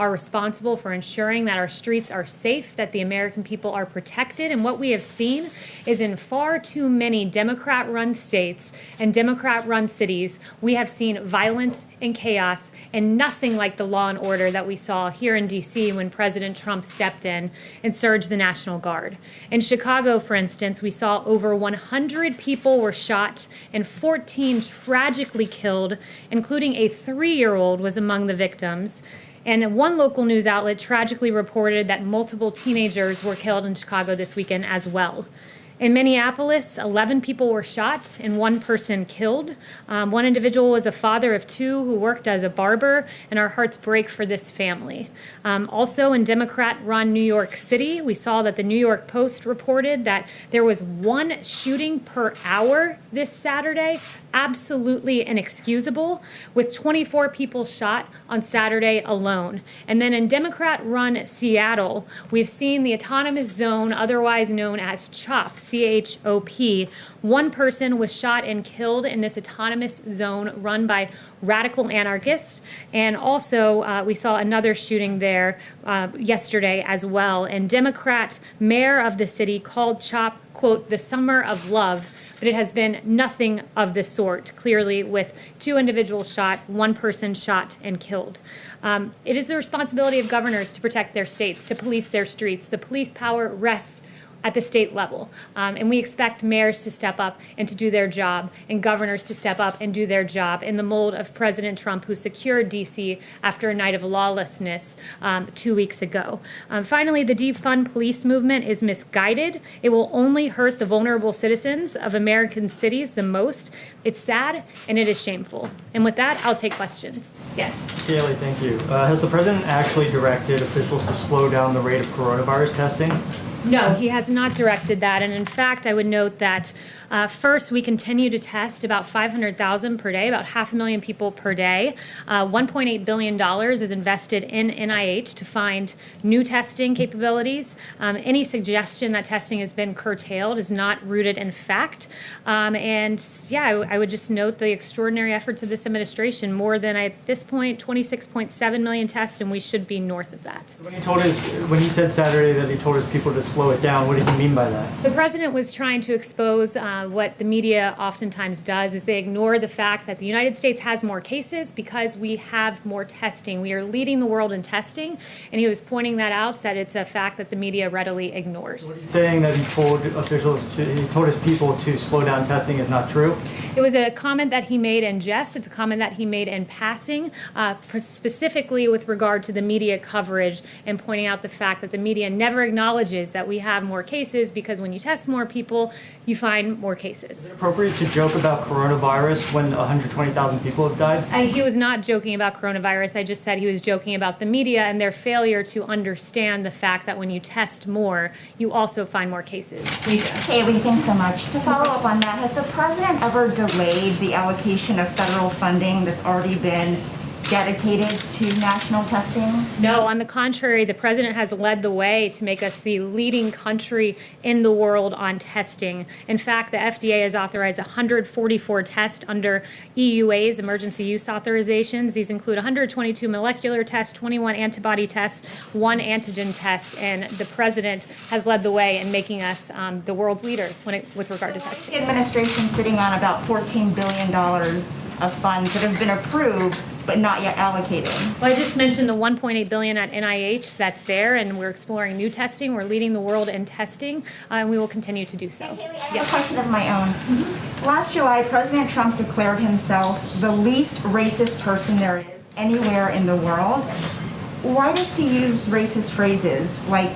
are responsible for ensuring that our streets are safe, that the American people are protected. And what we have seen is in far too many Democrat-run states and Democrat-run cities, we have seen violence and chaos, and nothing like the law and order that we saw here in D.C. when President Trump stepped in and surged the National Guard. In Chicago, for instance, we saw over 100 people were shot and 14 tragically killed, including a 3-year-old was among the victims. And one local news outlet tragically reported that multiple teenagers were killed in Chicago this weekend as well. In Minneapolis, 11 people were shot and 1 person killed. One individual was a father of 2 who worked as a barber, and our hearts break for this family. Also in Democrat-run New York City, we saw that the New York Post reported that there was 1 shooting per hour this Saturday, absolutely inexcusable, with 24 people shot on Saturday alone. And then in Democrat-run Seattle, we've seen the autonomous zone, otherwise known as CHOP, C-H-O-P. 1 person was shot and killed in this autonomous zone run by radical anarchists. And also, we saw another shooting there yesterday as well. And Democrat mayor of the city called CHOP, quote, the summer of love. But it has been nothing of the sort, clearly, with 2 individuals shot, 1 person shot and killed. It is the responsibility of governors to protect their states, to police their streets. The police power rests at the state level. And we expect mayors to step up and to do their job, and governors to step up and do their job in the mold of President Trump, who secured D.C. after a night of lawlessness 2 weeks ago. Finally, the defund police movement is misguided. It will only hurt the vulnerable citizens of American cities the most. It's sad and it is shameful. And with that, I'll take questions. Yes. Kayleigh, thank you. Has the president actually directed officials to slow down the rate of coronavirus testing? No, he has not directed that. And in fact, I would note that first, we continue to test about 500,000 per day, about 500,000 people per day. $1.8 billion is invested in NIH to find new testing capabilities. Any suggestion that testing has been curtailed is not rooted in fact. And yeah, I would just note the extraordinary efforts of this administration, more than at this point, 26.7 million tests, and we should be north of that. When he said Saturday that he told his people to slow it down, what did he mean by that? The president was trying to expose what the media oftentimes does, is they ignore the fact that the United States has more cases because we have more testing. We are leading the world in testing, and he was pointing that out, that it's a fact that the media readily ignores. What he's saying that he told his people to slow down testing is not true? It was a comment that he made in jest. It's a comment that he made in passing, specifically with regard to the media coverage, and pointing out the fact that the media never acknowledges that we have more cases, because when you test more people, you find more cases. Is it appropriate to joke about coronavirus when 120,000 people have died? He was not joking about coronavirus. I just said he was joking about the media and their failure to understand the fact that when you test more, you also find more cases. Kayleigh, thanks so much. To follow up on that, has the president ever delayed the allocation of federal funding that's already been dedicated to national testing? No, on the contrary, the president has led the way to make us the leading country in the world on testing. In fact, the FDA has authorized 144 tests under EUA's emergency use authorizations. These include 122 molecular tests, 21 antibody tests, 1 antigen test, and the president has led the way in making us the world's leader with regard to testing. The administration sitting on about $14 billion of funds that have been approved but not yet allocated. Well, I just mentioned the $1.8 billion at NIH. That's there, and we're exploring new testing. We're leading the world in testing, and we will continue to do so. Kayleigh, I have a question of my own. Last July, President Trump declared himself the least racist person there is anywhere in the world. Why does he use racist phrases like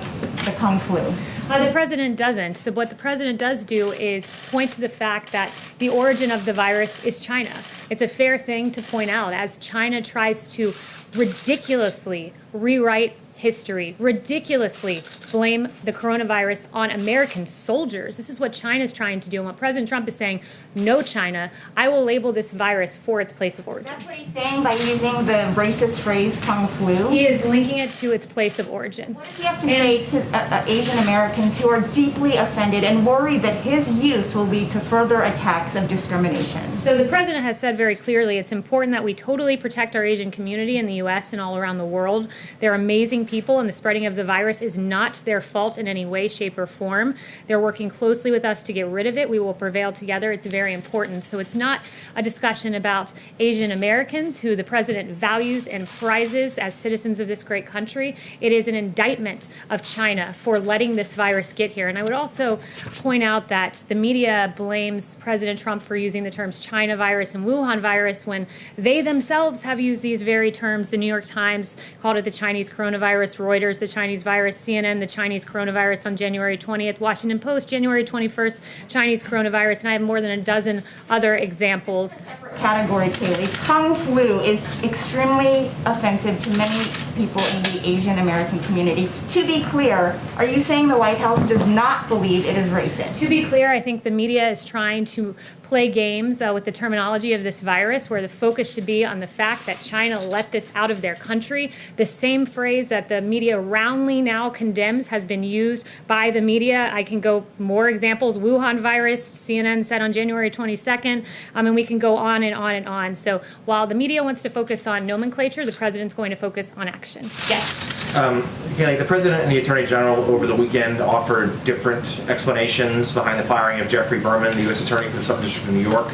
the Kung flu? The president doesn't. What the president does do is point to the fact that the origin of the virus is China. It's a fair thing to point out as China tries to ridiculously rewrite history ridiculously blame the coronavirus on American soldiers. This is what China's trying to do. And what President Trump is saying, no, China, I will label this virus for its place of origin. That's what he's saying by using the racist phrase Kung Flu? He is linking it to its place of origin. What does he have to say to Asian Americans who are deeply offended and worried that his use will lead to further attacks of discrimination? So the president has said very clearly it's important that we totally protect our Asian community in the U.S. and all around the world. They're amazing people, and the spreading of the virus is not their fault in any way, shape, or form. They're working closely with us to get rid of it. We will prevail together. It's very important. So it's not a discussion about Asian Americans, who the president values and prizes as citizens of this great country. It is an indictment of China for letting this virus get here. And I would also point out that the media blames President Trump for using the terms China virus and Wuhan virus when they themselves have used these very terms. The New York Times called it the Chinese coronavirus, Reuters the Chinese virus, CNN the Chinese coronavirus on January 20th, Washington Post January 21st, Chinese coronavirus, and I have more than a dozen other examples. Category, Kayleigh. Kung flu is extremely offensive to many people in the Asian American community. To be clear, are you saying the White House does not believe it is racist? To be clear, I think the media is trying to play games with the terminology of this virus, where the focus should be on the fact that China let this out of their country. The same phrase that the media roundly now condemns has been used by the media. I can go more examples. Wuhan virus, CNN said on January 22nd, and we can go on and on and on. So while the media wants to focus on nomenclature, the president's going to focus on action. Yes. Kayleigh, the president and the attorney general over the weekend offered different explanations behind the firing of Jeffrey Berman, the U.S. attorney for the Southern District of New York.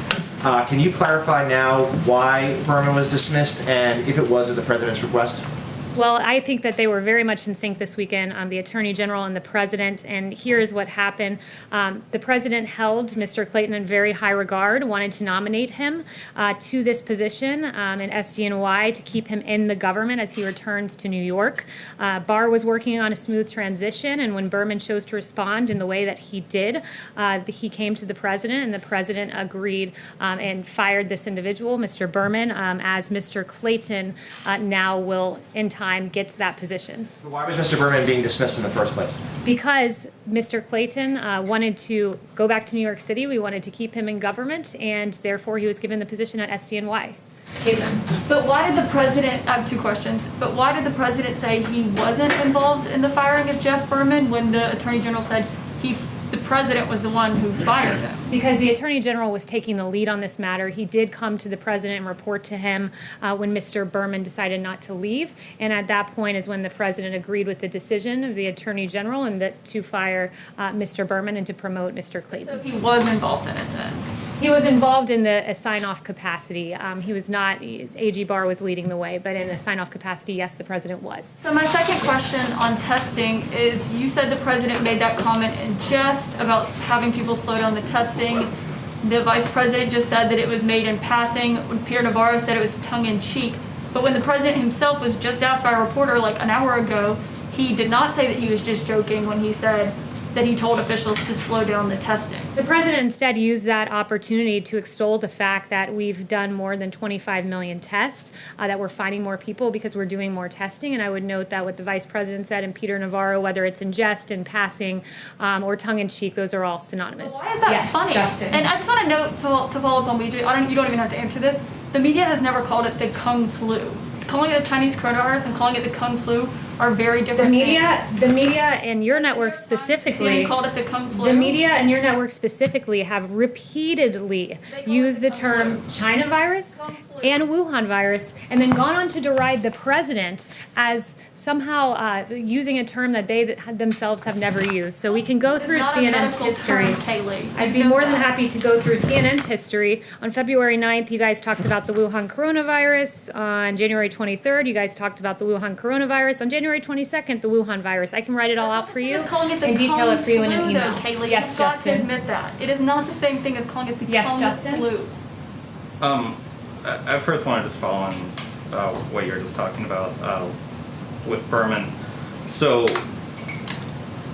Can you clarify now why Berman was dismissed and if it was at the president's request? Well, I think that they were very much in sync this weekend, the Attorney General and the President, and here's what happened. The President held Mr. Clayton in very high regard, wanted to nominate him to this position in SDNY to keep him in the government as he returns to New York. Barr was working on a smooth transition, and when Berman chose to respond in the way that he did, he came to the President, and the President agreed and fired this individual, Mr. Berman, as Mr. Clayton now will, in time, get to that position. Why was Mr. Berman being dismissed in the first place? Because Mr. Clayton wanted to go back to New York City. We wanted to keep him in government, and therefore he was given the position at SDNY. But why did the president, I have two questions, but why did the president say he wasn't involved in the firing of Jeff Berman when the attorney general said the president was the one who fired him? Because the Attorney General was taking the lead on this matter. He did come to the President and report to him when Mr. Berman decided not to leave. And at that point is when the President agreed with the decision of the Attorney General and to fire Mr. Berman and to promote Mr. Clayton. So he was involved in it then? He was involved in a sign-off capacity. He was not, AG Barr was leading the way, but in a sign-off capacity, yes, the President was. So my second question on testing is, you said the President made that comment in jest about having people slow down the testing. The Vice President just said that it was made in passing. When Pierre Navarro said it was tongue-in-cheek. But when the President himself was just asked by a reporter like an hour ago, he did not say that he was just joking when he said that he told officials to slow down the testing. The president instead used that opportunity to extol the fact that we've done more than 25 million tests, that we're finding more people because we're doing more testing. And I would note that what the vice president said and Peter Navarro, whether it's in jest, in passing, or tongue-in-cheek, those are all synonymous. Well, why is that yes, funny? Justin. And I just want to note, to follow up on BJ, you don't even have to answer this. The media has never called it the Kung flu. Calling it the Chinese coronavirus and calling it the Kung flu are very different things. The media and your network specifically called it the Kung flu. The media and your network specifically have repeatedly used the term China virus and Wuhan virus, and then gone on to deride the president as somehow using a term that they themselves have never used. So we can go through CNN's history. I'd be more than happy to go through CNN's history. On February 9th, you guys talked about the Wuhan coronavirus. On January 23rd, you guys talked about the Wuhan coronavirus. On January 22nd, the Wuhan virus. I can write it all out for you and detail it for you in an email. Kayleigh, Yes, you've got Justin. to admit that. It is not the same thing as calling it the Kung Justin? flu. I first want to just follow on what you were just talking about with Berman. So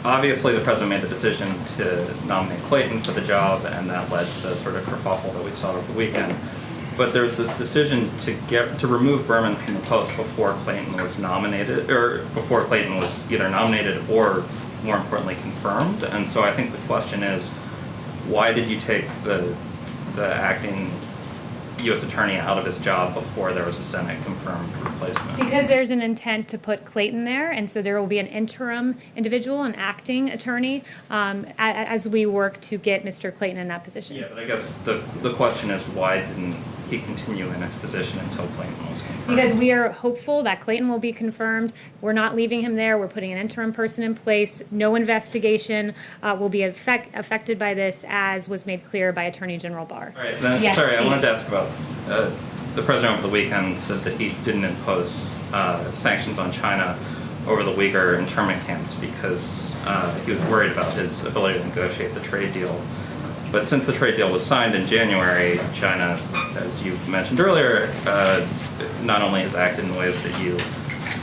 obviously the president made the decision to nominate Clayton for the job, and that led to the sort of kerfuffle that we saw over the weekend. But there's this decision to remove Berman from the post before Clayton was nominated, or before Clayton was either nominated or, more importantly, confirmed. And so I think the question is, why did you take the acting U.S. attorney out of his job before there was a Senate confirmed replacement? Because there's an intent to put Clayton there, and so there will be an interim individual, an acting attorney, as we work to get Mr. Clayton in that position. Yeah, but I guess the question is, why didn't he continue in his position until Clayton was confirmed? Because we are hopeful that Clayton will be confirmed. We're not leaving him there. We're putting an interim person in place. No investigation will be affected by this, as was made clear by Attorney General Barr. All right, then, Yes, sorry, Steve. I wanted to ask about the president over the weekend said that he didn't impose sanctions on China over the Uyghur internment camps because he was worried about his ability to negotiate the trade deal. But since the trade deal was signed in January, China, as you mentioned earlier, not only has acted in ways that you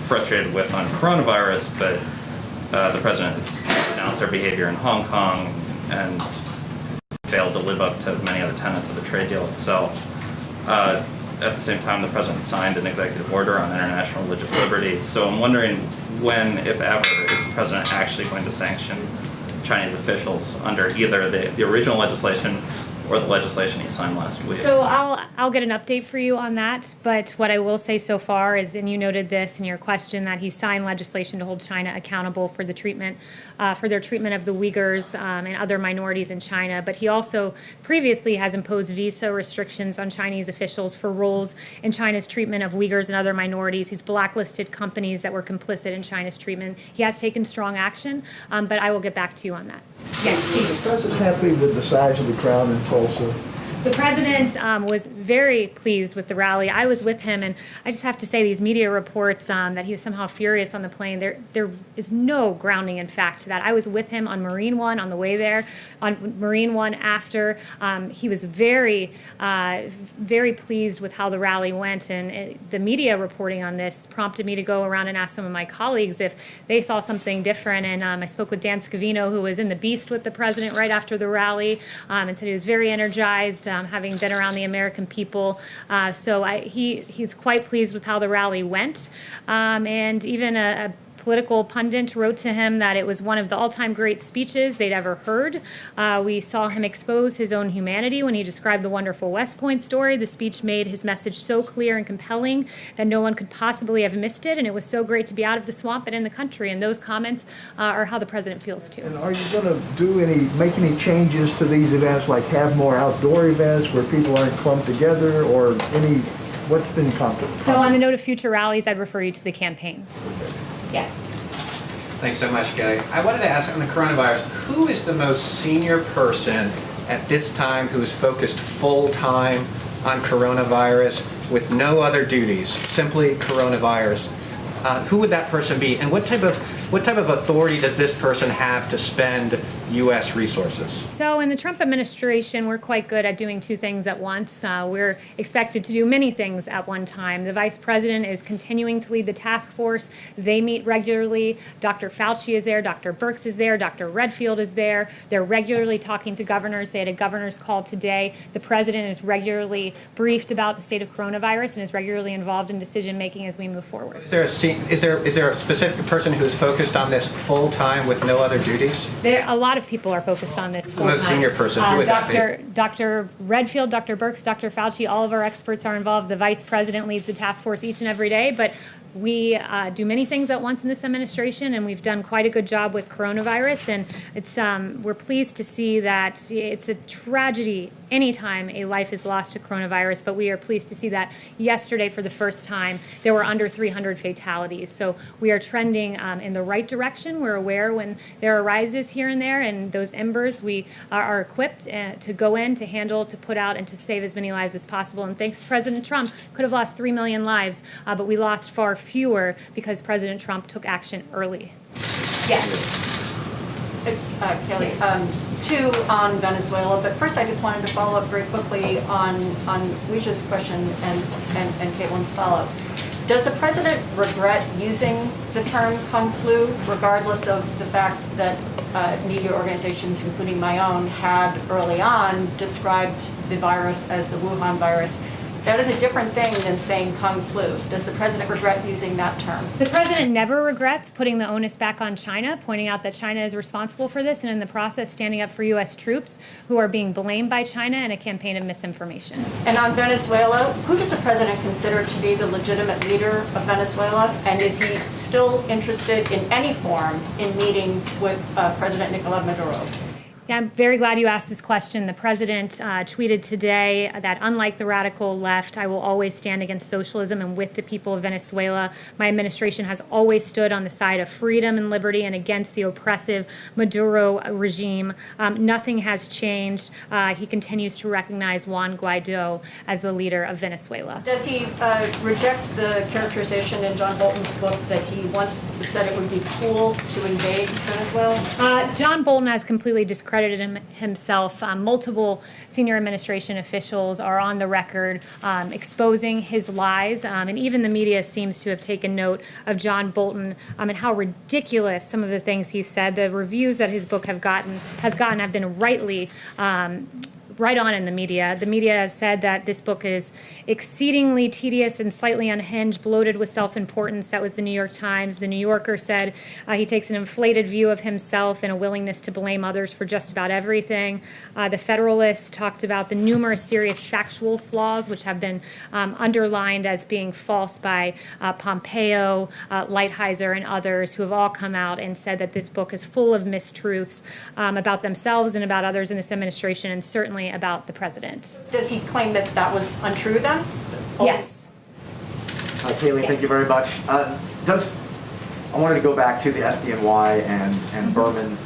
frustrated with on coronavirus, but the president has announced their behavior in Hong Kong and failed to live up to many other tenets of the trade deal itself. At the same time, the president signed an executive order on international religious liberty. So I'm wondering when, if ever, is the president actually going to sanction Chinese officials under either the original legislation or the legislation he signed last week? So I'll get an update for you on that, but what I will say so far is, and you noted this in your question, that he signed legislation to hold China accountable for the treatment, for their treatment of the Uyghurs and other minorities in China. But he also previously has imposed visa restrictions on Chinese officials for roles in China's treatment of Uyghurs and other minorities. He's blacklisted companies that were complicit in China's treatment. He has taken strong action, but I will get back to you on that. Yes, Steve. Is the president happy with the size of the crowd in Tulsa? The president was very pleased with the rally. I was with him, and I just have to say, these media reports that he was somehow furious on the plane, there is no grounding in fact to that. I was with him on Marine One on the way there, on Marine One after. He was very, very pleased with how the rally went, and the media reporting on this prompted me to go around and ask some of my colleagues if they saw something different. And I spoke with Dan Scavino, who was in the Beast with the president right after the rally, and said he was very energized, having been around the American people. So he's quite pleased with how the rally went. And even a political pundit wrote to him that it was one of the all-time great speeches they'd ever heard. We saw him expose his own humanity when he described the wonderful West Point story. The speech made his message so clear and compelling that no one could possibly have missed it, and it was so great to be out of the swamp and in the country. And those comments are how the president feels too. And are you going to make any changes to these events, like have more outdoor events where people aren't clumped together, or what's been contemplated? So on the note of future rallies, I'd refer you to the campaign. Yes. Thanks so much, Kayleigh. I wanted to ask on the coronavirus, who is the most senior person at this time who is focused full-time on coronavirus with no other duties, simply coronavirus? Who would that person be, and what type of authority does this person have to spend U.S. resources? So in the Trump administration, we're quite good at doing two things at once. We're expected to do many things at one time. The vice president is continuing to lead the task force. They meet regularly. Dr. Fauci is there. Dr. Birx is there. Dr. Redfield is there. They're regularly talking to governors. They had a governor's call today. The president is regularly briefed about the state of coronavirus and is regularly involved in decision making as we move forward. Is there a specific person who is focused on this full-time with no other duties? A lot of people are focused on this full-time. The most senior person, who would that be? Dr. Redfield, Dr. Birx, Dr. Fauci, all of our experts are involved. The vice president leads the task force each and every day, but we do many things at once in this administration, and we've done quite a good job with coronavirus. And it's we're pleased to see that it's a tragedy anytime a life is lost to coronavirus, but we are pleased to see that yesterday, for the first time, there were under 300 fatalities. So we are trending in the right direction. We're aware when there arises here and there, and those embers, we are equipped to go in, to handle, to put out, and to save as many lives as possible. And thanks to President Trump, could have lost 3 million lives, but we lost far fewer because President Trump took action early. Yes. Kayleigh, two on Venezuela, but first I just wanted to follow up very quickly on Wisha's question and Caitlin's follow-up. Does the president regret using the term Kung Flu, regardless of the fact that media organizations, including my own, had early on described the virus as the Wuhan virus? That is a different thing than saying Kung flu. Does the president regret using that term? The president never regrets putting the onus back on China, pointing out that China is responsible for this, and in the process standing up for U.S. troops who are being blamed by China in a campaign of misinformation. And on Venezuela, who does the president consider to be the legitimate leader of Venezuela? And is he still interested in any form in meeting with President Nicolas Maduro? Yeah, I'm very glad you asked this question. The president tweeted today that unlike the radical left, I will always stand against socialism and with the people of Venezuela. My administration has always stood on the side of freedom and liberty and against the oppressive Maduro regime. Nothing has changed. He continues to recognize Juan Guaido as the leader of Venezuela. Does he reject the characterization in John Bolton's book that he once said it would be cool to invade Venezuela? John Bolton has completely discredited himself. Multiple senior administration officials are on the record exposing his lies, and even the media seems to have taken note of John Bolton and how ridiculous some of the things he said. The reviews that his book has gotten have been rightly right on in the media. The media has said that this book is exceedingly tedious and slightly unhinged, bloated with self-importance. That was the New York Times. The New Yorker said he takes an inflated view of himself and a willingness to blame others for just about everything. The Federalist talked about the numerous serious factual flaws which have been underlined as being false by Pompeo, Lighthizer, and others who have all come out and said that this book is full of mistruths about themselves and about others in this administration, and certainly about the president. Does he claim that that was untrue then? Yes. Kayleigh, Yes. thank you very much. I wanted to go back to the SDNY and Berman.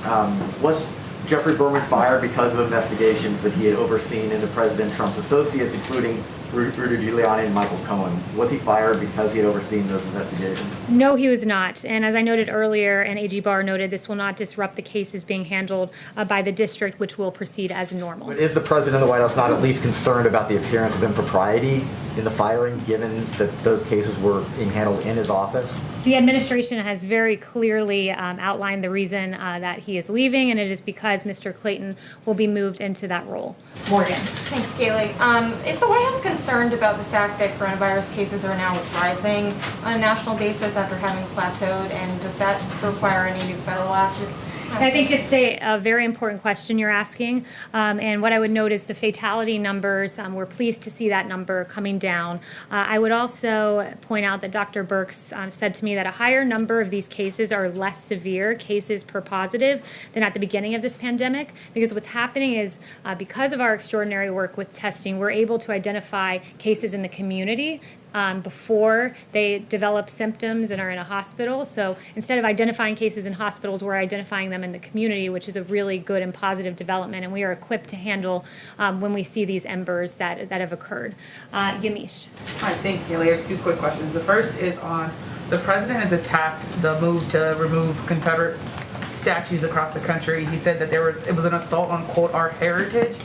Was Jeffrey Berman fired because of investigations that he had overseen into President Trump's associates, including Rudy Giuliani and Michael Cohen? Was he fired because he had overseen those investigations? No, he was not. And as I noted earlier, and AG Barr noted, this will not disrupt the cases being handled by the district, which will proceed as normal. But is the president of the White House not at least concerned about the appearance of impropriety in the firing, given that those cases were being handled in his office? The administration has very clearly outlined the reason that he is leaving, and it is because Mr. Clayton will be moved into that role. Morgan. Thanks, Kayleigh. Is the White House concerned about the fact that coronavirus cases are now rising on a national basis after having plateaued, and does that require any new federal action? I think it's a very important question you're asking, and what I would note is the fatality numbers. We're pleased to see that number coming down. I would also point out that Dr. Birx said to me that a higher number of these cases are less severe cases per positive than at the beginning of this pandemic, because what's happening is because of our extraordinary work with testing, we're able to identify cases in the community before they develop symptoms and are in a hospital. So instead of identifying cases in hospitals, we're identifying them in the community, which is a really good and positive development, and we are equipped to handle when we see these embers that have occurred. Yamish. Hi, thanks, Kayleigh. I have two quick questions. The first is on the president has attacked the move to remove Confederate statues across the country. He said that it was an assault on, quote, our heritage.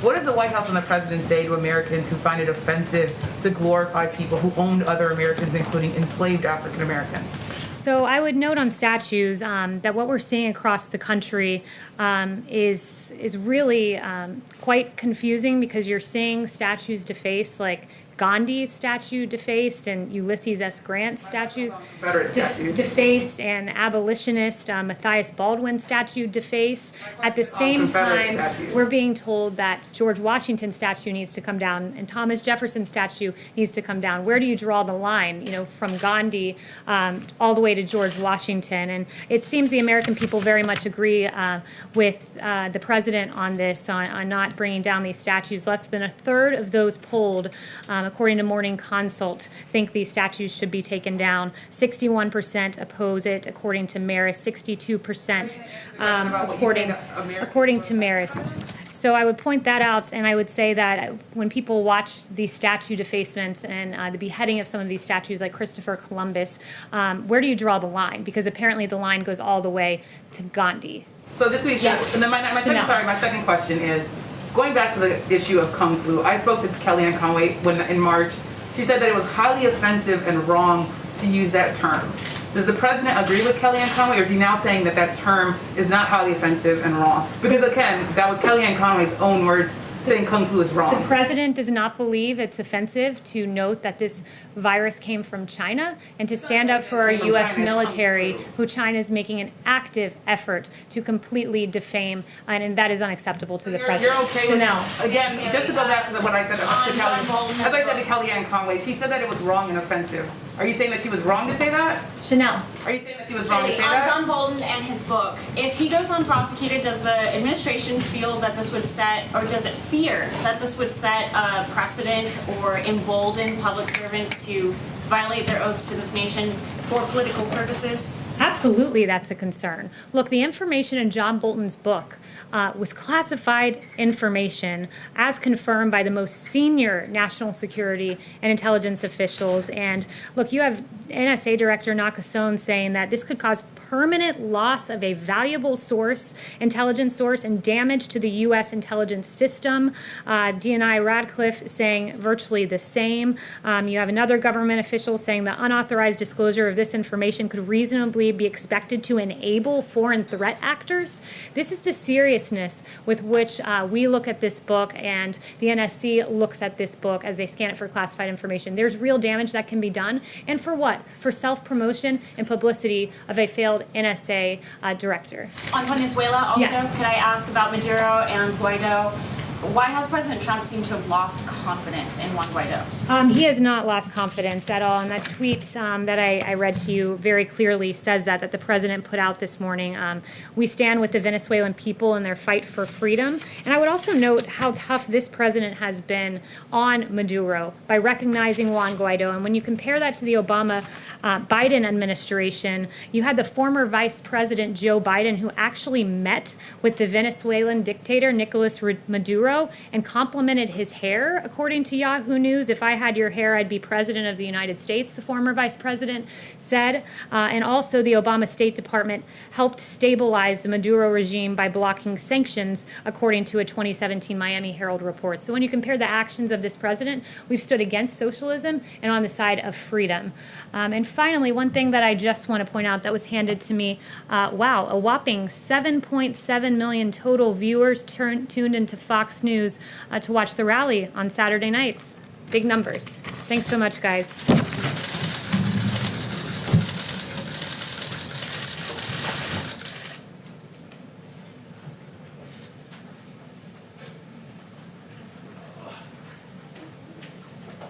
What does the White House and the president say to Americans who find it offensive to glorify people who owned other Americans, including enslaved African Americans? So I would note on statues that what we're seeing across the country is really quite confusing, because you're seeing statues defaced, like Gandhi's statue defaced and Ulysses S. Grant's statues defaced, and abolitionist Matthias Baldwin's statue defaced. At the same time, we're being told that George Washington's statue needs to come down and Thomas Jefferson's statue needs to come down. Where do you draw the line, from Gandhi all the way to George Washington? And it seems the American people very much agree with the president on this, on not bringing down these statues. Less than a third of those polled, according to Morning Consult, think these statues should be taken down. 61% oppose it, according to Marist. 62% according to Marist. So I would point that out, and I would say that when people watch these statue defacements and the beheading of some of these statues like Christopher Columbus, where do you draw the line? Because apparently the line goes all the way to Gandhi. So this week, yes. And then my second question is, going back to the issue of Kung flu, I spoke to Kellyanne Conway in March. She said that it was highly offensive and wrong to use that term. Does the president agree with Kellyanne Conway, or is he now saying that term is not highly offensive and wrong? Because again, that was Kellyanne Conway's own words saying Kung Fu is wrong. The president does not believe it's offensive to note that this virus came from China and to stand up for our U.S. military, who China is making an active effort to completely defame, and that is unacceptable to the president. You're okay with, again, just to go back to what I said to Kelly, as I said to Kellyanne Conway, she said that it was wrong and offensive. Are you saying that she was wrong to say that? Chanel. Are you saying that she was wrong to say On that? John Bolton and his book, if he goes unprosecuted, does the administration feel that this would set, or does it fear that this would set a precedent or embolden public servants to violate their oaths to this nation for political purposes? Absolutely, that's a concern. Look, the information in John Bolton's book was classified information as confirmed by the most senior national security and intelligence officials. And look, you have NSA Director Nakasone saying that this could cause permanent loss of a valuable source, intelligence source, and damage to the U.S. intelligence system. DNI Radcliffe saying virtually the same. You have another government official saying the unauthorized disclosure of this information could reasonably be expected to enable foreign threat actors. This is the seriousness with which we look at this book, and the NSC looks at this book as they scan it for classified information. There's real damage that can be done. And for what? For self-promotion and publicity of a failed NSA director. On Venezuela also, Yeah. could I ask about Maduro and Guaido? Why has President Trump seemed to have lost confidence in Juan Guaido? He has not lost confidence at all. And that tweet that I read to you very clearly says that the president put out this morning. We stand with the Venezuelan people in their fight for freedom. And I would also note how tough this president has been on Maduro by recognizing Juan Guaido. And when you compare that to the Obama-Biden administration, you had the former Vice President Joe Biden, who actually met with the Venezuelan dictator Nicolas Maduro and complimented his hair. According to Yahoo News, if I had your hair, I'd be president of the United States, the former vice president said. And also the Obama State Department helped stabilize the Maduro regime by blocking sanctions, according to a 2017 Miami Herald report. So when you compare the actions of this president, we've stood against socialism and on the side of freedom. And finally, one thing that I just want to point out that was handed to me, wow, a whopping 7.7 million total viewers tuned into Fox News to watch the rally on Saturday night. Big numbers. Thanks so much, guys.